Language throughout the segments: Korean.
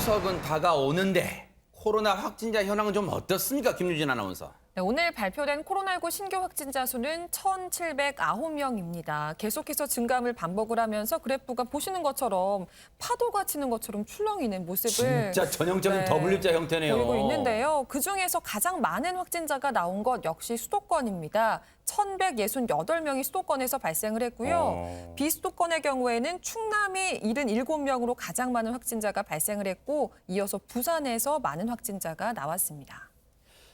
추석은 다가오는데 코로나 확진자 현황은 좀 어떻습니까? 김유진 아나운서. 네, 오늘 발표된 코로나19 신규 확진자 수는 1,709명입니다. 계속해서 증감을 반복을 하면서 그래프가 보시는 것처럼 파도가 치는 것처럼 출렁이는 모습을 진짜 전형적인 W자 형태네요. 보이고 있는데요. 그중에서 가장 많은 확진자가 나온 것 역시 수도권입니다. 1,168명이 수도권에서 발생을 했고요. 비수도권의 경우에는 충남이 77명으로 가장 많은 확진자가 발생을 했고 이어서 부산에서 많은 확진자가 나왔습니다.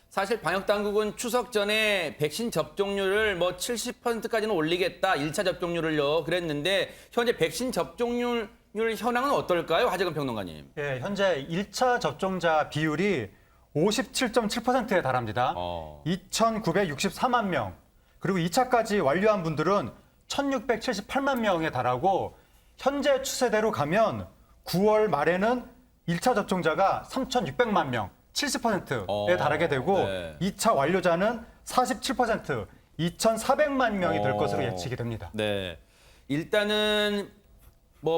사실 방역당국은 추석 전에 백신 접종률을 70%까지는 올리겠다, 1차 접종률을요, 그랬는데 현재 백신 접종률 현황은 어떨까요? 하재근 평론가님. 예, 현재 1차 접종자 비율이 57.7%에 달합니다. 2,964만 명. 그리고 2차까지 완료한 분들은 1,678만 명에 달하고 현재 추세대로 가면 9월 말에는 1차 접종자가 3,600만 명. 70%에 달하게 되고 네. 2차 완료자는 47%, 2,400만 명이 될 것으로 예측이 됩니다. 네. 일단은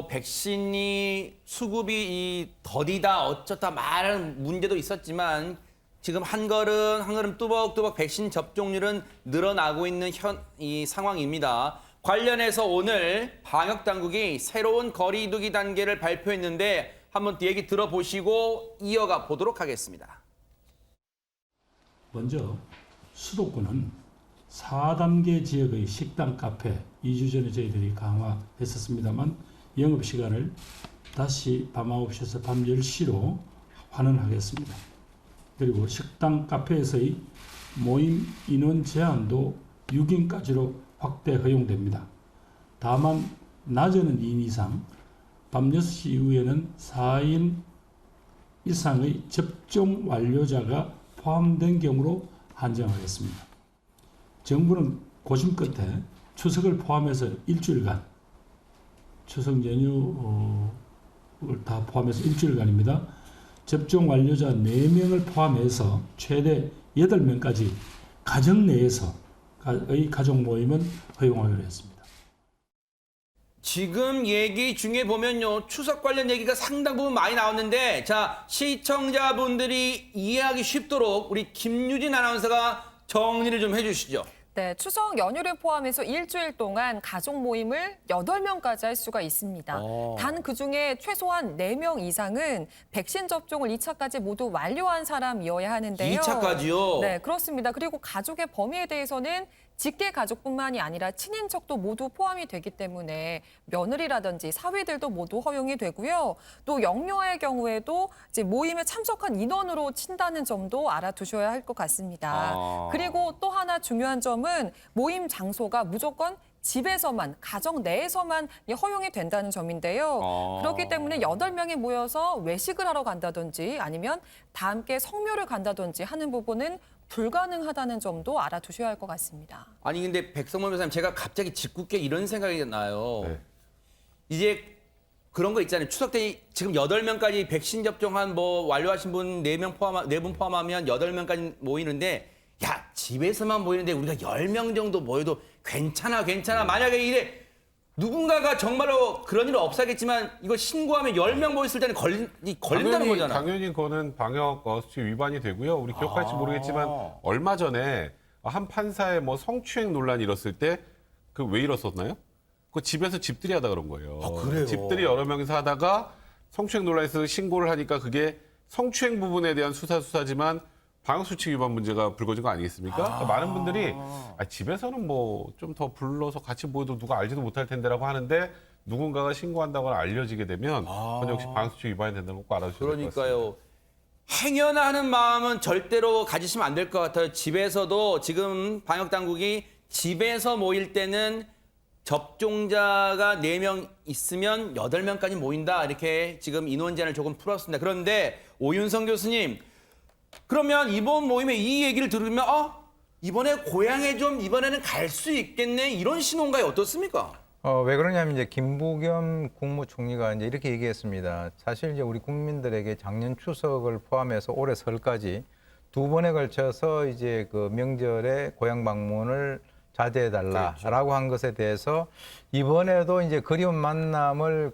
백신이 수급이 더디다 어쩌다 말하는 문제도 있었지만 지금 한 걸음 뚜벅뚜벅 백신 접종률은 늘어나고 있는 이 상황입니다. 관련해서 오늘 방역당국이 새로운 거리두기 단계를 발표했는데 한번 얘기 들어보시고 이어가 보도록 하겠습니다. 먼저 수도권은 4단계 지역의 식당, 카페 2주 전에 저희들이 강화했었습니다만 영업시간을 다시 밤 9시에서 밤 10시로 환원하겠습니다. 그리고 식당, 카페에서의 모임 인원 제한도 6인까지로 확대 허용됩니다. 다만 낮에는 2인 이상, 밤 6시 이후에는 4인 이상의 접종 완료자가 포함된 경우로 한정하겠습니다. 정부는 고심 끝에 추석을 포함해서 일주일간, 추석 연휴를 다 포함해서 일주일간입니다. 접종 완료자 4명을 포함해서 최대 8명까지 가정 내에서의 가족 모임은 허용하기로 했습니다. 지금 얘기 중에 보면요. 추석 관련 얘기가 상당 부분 많이 나왔는데 자, 시청자분들이 이해하기 쉽도록 우리 김유진 아나운서가 정리를 좀 해주시죠. 네, 추석 연휴를 포함해서 일주일 동안 가족 모임을 8명까지 할 수가 있습니다. 단 그중에 최소한 4명 이상은 백신 접종을 2차까지 모두 완료한 사람이어야 하는데요. 2차까지요? 네, 그렇습니다. 그리고 가족의 범위에 대해서는 직계 가족뿐만이 아니라 친인척도 모두 포함이 되기 때문에 며느리라든지 사위들도 모두 허용이 되고요. 또 영유아의 경우에도 이제 모임에 참석한 인원으로 친다는 점도 알아두셔야 할 것 같습니다. 그리고 또 하나 중요한 점은 모임 장소가 무조건 집에서만, 가정 내에서만 허용이 된다는 점인데요. 그렇기 때문에 8명이 모여서 외식을 하러 간다든지 아니면 다 함께 성묘를 간다든지 하는 부분은 불가능하다는 점도 알아두셔야 할 것 같습니다. 아니 근데 백성문 변호사님 제가 갑자기 짓궂게 이런 생각이 나요. 네. 이제 그런 거 있잖아요. 추석 때 지금 8명까지 백신 접종한 완료하신 분 4분 포함하면 8명까지 모이는데 야, 집에서만 모이는데 우리가 10명 정도 모여도 괜찮아. 만약에 이래 누군가가 정말로 그런 일은 없어야겠지만 이거 신고하면 10명 모였을 때는 걸린다는 거잖아요. 당연히 그거는 방역 수칙 위반이 되고요. 우리 기억할지 모르겠지만 얼마 전에 한 판사의 성추행 논란이 일었을 때 그 왜 일었었나요? 그 집에서 집들이 하다 그런 거예요. 그래요? 집들이 여러 명이서 하다가 성추행 논란에서 신고를 하니까 그게 성추행 부분에 대한 수사지만 방역수칙 위반 문제가 불거진 거 아니겠습니까? 그러니까 많은 분들이 집에서는 좀 더 불러서 같이 모여도 누가 알지도 못할 텐데라고 하는데 누군가가 신고한다거나 알려지게 되면 그건 역시 방역수칙 위반이 된다는 거 꼭 알아주셔야 될 것 같습니다. 그러니까요. 행여나 하는 마음은 절대로 가지시면 안 될 것 같아요. 집에서도 지금 방역당국이 집에서 모일 때는 접종자가 4명 있으면 8명까지 모인다. 이렇게 지금 인원 제한을 조금 풀었습니다. 그런데 오윤성 교수님, 그러면 이번 모임에 이 얘기를 들으면 이번에 고향에 이번에는 갈 수 있겠네. 이런 신호인가요? 어떻습니까? 왜 그러냐면 이제 김부겸 국무총리가 이제 이렇게 얘기했습니다. 사실 이제 우리 국민들에게 작년 추석을 포함해서 올해 설까지 2번에 걸쳐서 이제 그 명절에 고향 방문을 자제해달라라고 한 것에 대해서 이번에도 이제 그리운 만남을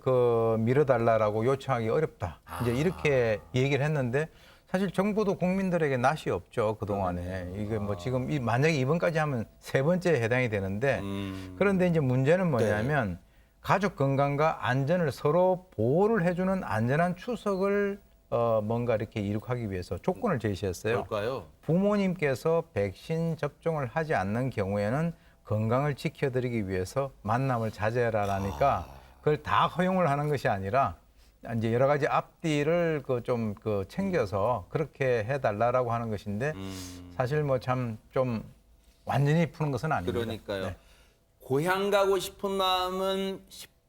미뤄달라라고 요청하기 어렵다. 이제 이렇게 얘기를 했는데 사실 정부도 국민들에게 낯이 없죠, 그동안에. 이게 뭐 지금 만약에 이번까지 하면 3번째에 해당이 되는데 그런데 이제 문제는 뭐냐면 가족 건강과 안전을 서로 보호를 해주는 안전한 추석을 뭔가 이렇게 이룩하기 위해서 조건을 제시했어요. 뭘까요? 부모님께서 백신 접종을 하지 않는 경우에는 건강을 지켜드리기 위해서 만남을 자제해라라니까 그걸 다 허용을 하는 것이 아니라 이제 여러 가지 앞뒤를 좀 챙겨서 그렇게 해달라라고 하는 것인데 사실 뭐 참 좀 완전히 푸는 것은 아닙니다. 그러니까요. 네. 고향 가고 싶은 마음은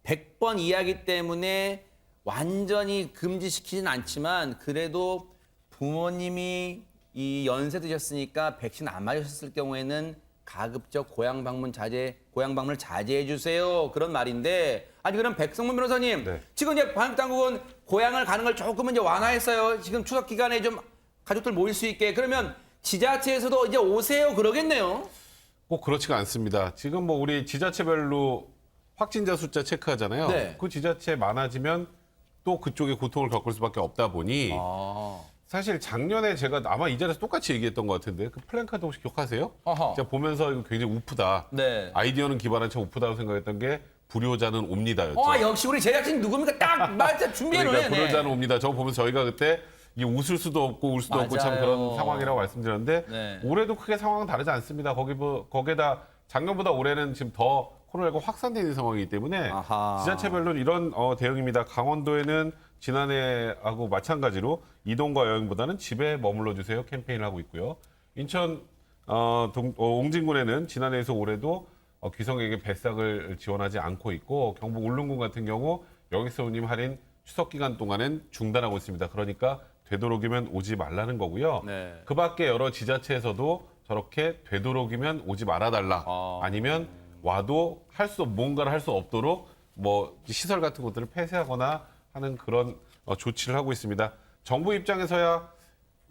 100번 이야기 때문에 완전히 금지시키진 않지만 그래도 부모님이 이 연세 드셨으니까 백신 안 맞으셨을 경우에는 가급적 고향 방문을 자제해 주세요. 그런 말인데 아니 그럼 백성문 변호사님 네. 지금 이제 방역 당국은 고향을 가는 걸 조금은 이제 완화했어요. 지금 추석 기간에 좀 가족들 모일 수 있게 그러면 지자체에서도 이제 오세요 그러겠네요. 꼭 그렇지가 않습니다. 지금 뭐 우리 지자체별로 확진자 숫자 체크하잖아요. 네. 그 지자체 많아지면 또 그쪽에 고통을 겪을 수밖에 없다 보니 사실 작년에 제가 아마 이 자리에서 똑같이 얘기했던 것 같은데 그 플랜카드 혹시 기억하세요? 어허. 제가 보면서 이거 굉장히 우프다. 네. 아이디어는 기발한 참 우프다고 생각했던 게 불효자는 옵니다였죠. 역시 우리 제작진 누굽니까? 딱 맞아 준비해 놓네. 그러니까 불효자는 옵니다. 저거 보면서 저희가 그때 이게 웃을 수도 없고 울 수도 없고 참 맞아요. 그런 상황이라고 말씀드렸는데 네. 올해도 크게 상황은 다르지 않습니다. 거기에다 작년보다 올해는 지금 더 코로나19 확산되는 상황이기 때문에 아하. 지자체별로 이런 대응입니다. 강원도에는 지난해하고 마찬가지로 이동과 여행보다는 집에 머물러 주세요 캠페인을 하고 있고요. 인천 옹진군에는 지난해에서 올해도 귀성에게 배삭을 지원하지 않고 있고 경북 울릉군 같은 경우 여객선님 할인 추석 기간 동안은 중단하고 있습니다. 그러니까 되도록이면 오지 말라는 거고요. 네. 그 밖에 여러 지자체에서도 저렇게 되도록이면 오지 말아달라. 아니면 와도 뭔가를 할 수 없도록 뭐 시설 같은 것들을 폐쇄하거나 하는 그런 조치를 하고 있습니다. 정부 입장에서야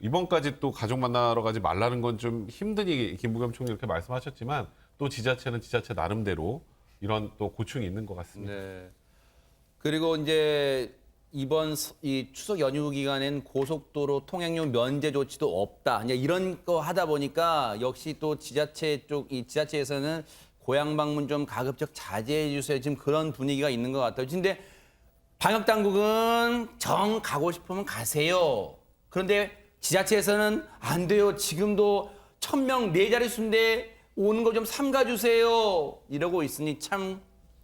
이번까지 또 가족 만나러 가지 말라는 건 좀 힘드니 김부겸 총리 이렇게 말씀하셨지만 또 지자체는 지자체 나름대로 이런 또 고충이 있는 것 같습니다. 네. 그리고 이제 이번 이 추석 연휴 기간엔 고속도로 통행료 면제 조치도 없다. 이제 이런 거 하다 보니까 역시 또 이 지자체에서는 고향 방문 좀 가급적 자제해 주세요. 지금 그런 분위기가 있는 것 같아요. 근데 방역 당국은 정 가고 싶으면 가세요. 그런데 지자체에서는 안 돼요. 지금도 1000명 4자릿수인데 오는 거 좀 삼가 주세요. 이러고 있으니 참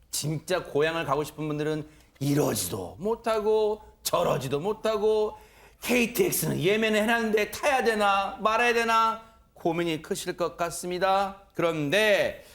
진짜 고향을 가고 싶은 분들은 이러지도 못하고 저러지도 못하고 KTX는 예매는 해놨는데 타야 되나 말아야 되나 고민이 크실 것 같습니다. 그런데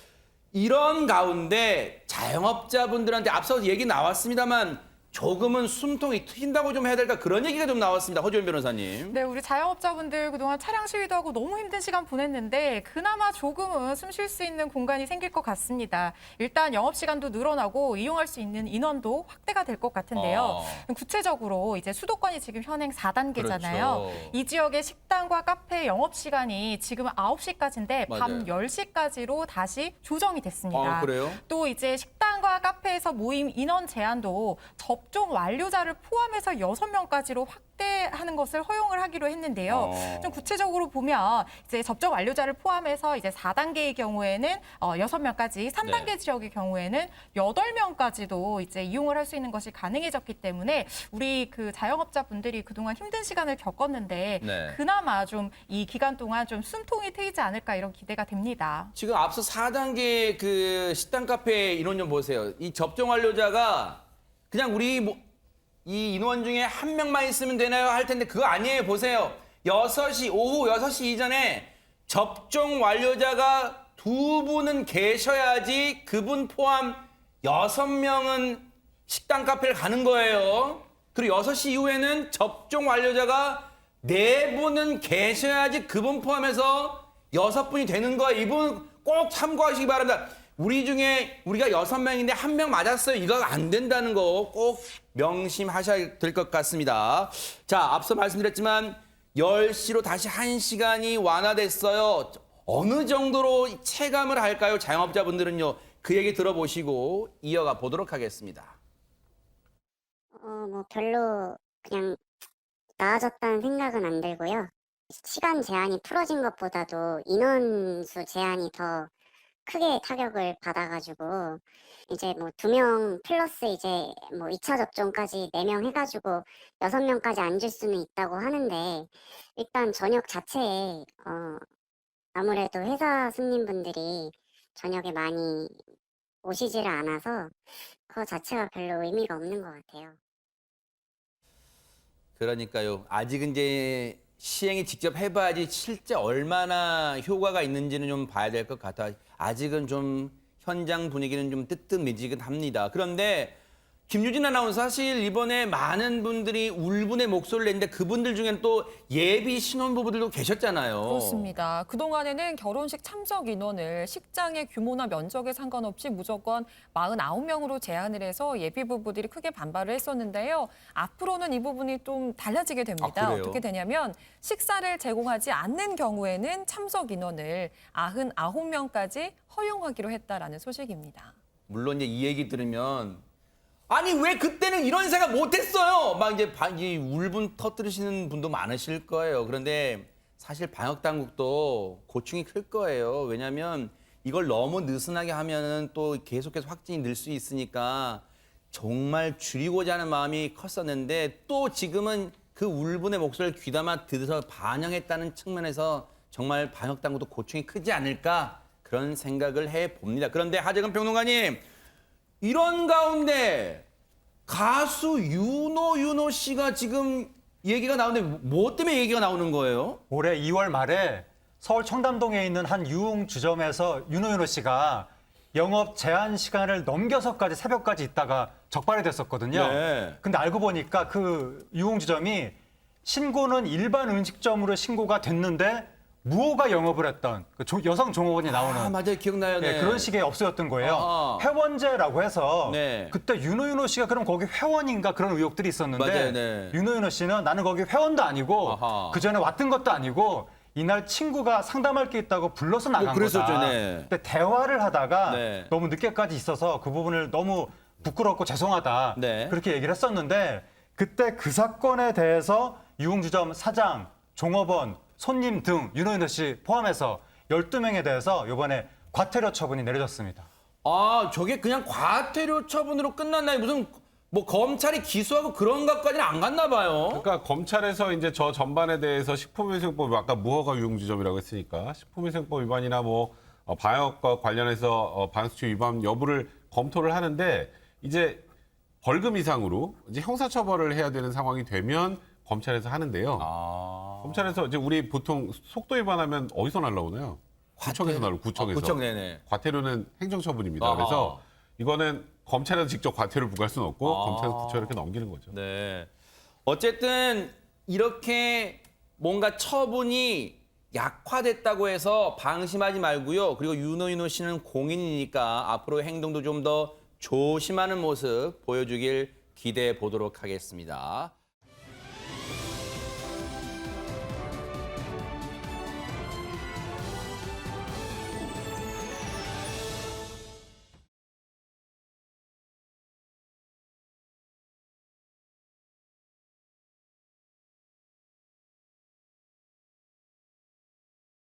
이런 가운데 자영업자분들한테 앞서 얘기 나왔습니다만 조금은 숨통이 트인다고 좀 해야 될까 그런 얘기가 좀 나왔습니다. 허지원 변호사님. 네, 우리 자영업자분들 그동안 차량 시위도 하고 너무 힘든 시간 보냈는데 그나마 조금은 숨 쉴 수 있는 공간이 생길 것 같습니다. 일단 영업시간도 늘어나고 이용할 수 있는 인원도 확대가 될 것 같은데요. 구체적으로 이제 수도권이 지금 현행 4단계잖아요. 그렇죠. 이 지역의 식당과 카페 영업시간이 지금 9시까지인데 밤 맞아요. 10시까지로 다시 조정이 됐습니다. 그래요? 또 이제 식당과 카페에서 모임 인원 제한도 접종 완료자를 포함해서 6명까지로 확대하는 것을 허용을 하기로 했는데요. 좀 구체적으로 보면 이제 접종 완료자를 포함해서 이제 4단계의 경우에는 6명까지, 3단계 네. 지역의 경우에는 8명까지도 이제 이용을 할 수 있는 것이 가능해졌기 때문에 우리 그 자영업자분들이 그동안 힘든 시간을 겪었는데 네. 그나마 좀 이 기간 동안 좀 숨통이 트이지 않을까 이런 기대가 됩니다. 지금 앞서 4단계 그 식당 카페 인원 좀 보세요. 이 접종 완료자가 그냥 우리 이 인원 중에 한 명만 있으면 되나요? 할 텐데 그거 아니에요. 보세요. 오후 6시 이전에 접종 완료자가 2분은 계셔야지 그분 포함 6명은 식당 카페를 가는 거예요. 그리고 6시 이후에는 접종 완료자가 4분은 계셔야지 그분 포함해서 6분이 되는 거예요. 이분 꼭 참고하시기 바랍니다. 우리 중에 우리가 6명인데 1명 맞았어요. 이거 안 된다는 거 꼭 명심하셔야 될 것 같습니다. 자, 앞서 말씀드렸지만 10시로 다시 1시간이 완화됐어요. 어느 정도로 체감을 할까요? 자영업자분들은요. 그 얘기 들어보시고 이어가 보도록 하겠습니다. 뭐 별로 그냥 나아졌다는 생각은 안 들고요. 시간 제한이 풀어진 것보다도 인원수 제한이 더 크게 타격을 받아가지고 이제 뭐 2명 플러스 이제 뭐 2차 접종까지 4명 해가지고 6명까지 앉을 수는 있다고 하는데 일단 저녁 자체에 아무래도 회사 손님분들이 저녁에 많이 오시지를 않아서 그거 자체가 별로 의미가 없는 것 같아요. 그러니까요. 아직은 이제 시행이 직접 해봐야지 실제 얼마나 효과가 있는지는 좀 봐야 될 것 같아요. 아직은 좀 현장 분위기는 좀 뜨뜻미지근합니다. 그런데 김유진 아나운서 사실 이번에 많은 분들이 울분의 목소리를 냈는데 그분들 중에는 또 예비 신혼부부들도 계셨잖아요. 그렇습니다. 그동안에는 결혼식 참석 인원을 식장의 규모나 면적에 상관없이 무조건 49명으로 제한을 해서 예비 부부들이 크게 반발을 했었는데요. 앞으로는 이 부분이 좀 달라지게 됩니다. 그래요? 어떻게 되냐면 식사를 제공하지 않는 경우에는 참석 인원을 99명까지 허용하기로 했다라는 소식입니다. 물론 이제 이 얘기 들으면 아니 왜 그때는 이런 생각 못했어요? 막 이제 이 울분 터뜨리시는 분도 많으실 거예요. 그런데 사실 방역 당국도 고충이 클 거예요. 왜냐하면 이걸 너무 느슨하게 하면은 또 계속해서 확진이 늘 수 있으니까 정말 줄이고자 하는 마음이 컸었는데 또 지금은 그 울분의 목소리를 귀담아 들어서 반영했다는 측면에서 정말 방역 당국도 고충이 크지 않을까 그런 생각을 해봅니다. 그런데 하재근 평론가님. 이런 가운데 가수 윤호 씨가 지금 얘기가 나오는데 뭐 때문에 얘기가 나오는 거예요? 올해 2월 말에 서울 청담동에 있는 한 유흥주점에서 윤호 씨가 영업 제한 시간을 넘겨서까지 새벽까지 있다가 적발이 됐었거든요. 네. 근데 알고 보니까 그 유흥주점이 신고는 일반 음식점으로 신고가 됐는데 무호가 영업을 했던 그 여성 종업원이 나오는 아, 맞아요. 기억나요. 네. 그런 식의 업소였던 거예요. 아하. 회원제라고 해서 네. 그때 윤호 씨가 그럼 거기 회원인가 그런 의혹들이 있었는데 맞아요, 네. 윤호 씨는 나는 거기 회원도 아니고 아하. 그 전에 왔던 것도 아니고 이날 친구가 상담할 게 있다고 불러서 나간 그랬었죠, 거다. 네. 근데 대화를 하다가 네. 너무 늦게까지 있어서 그 부분을 너무 부끄럽고 죄송하다 네. 그렇게 얘기를 했었는데 그때 그 사건에 대해서 유흥주점 사장, 종업원, 손님 등 윤호 씨 포함해서 12명에 대해서 이번에 과태료 처분이 내려졌습니다. 아, 저게 그냥 과태료 처분으로 끝났나요? 무슨 뭐 검찰이 기소하고 그런 것까지는 안 갔나 봐요. 그러니까 검찰에서 이제 저 전반에 대해서 식품위생법 아까 무허가 유흥주점이라고 했으니까 식품위생법 위반이나 뭐 방역과 관련해서 방역수칙 위반 여부를 검토를 하는데 이제 벌금 이상으로 이제 형사처벌을 해야 되는 상황이 되면 검찰에서 하는데요. 검찰에서 이제 우리 보통 속도 위반하면 어디서 날라오나요? 구청에서 날라오고 구청에서. 구청 네네. 과태료는 행정처분입니다. 아하. 그래서 이거는 검찰에서 직접 과태료를 부과할 수는 없고 검찰에서 구청에 이렇게 넘기는 거죠. 네. 어쨌든 이렇게 뭔가 처분이 약화됐다고 해서 방심하지 말고요. 그리고 윤호 씨는 공인이니까 앞으로 행동도 좀 더 조심하는 모습 보여주길 기대해 보도록 하겠습니다.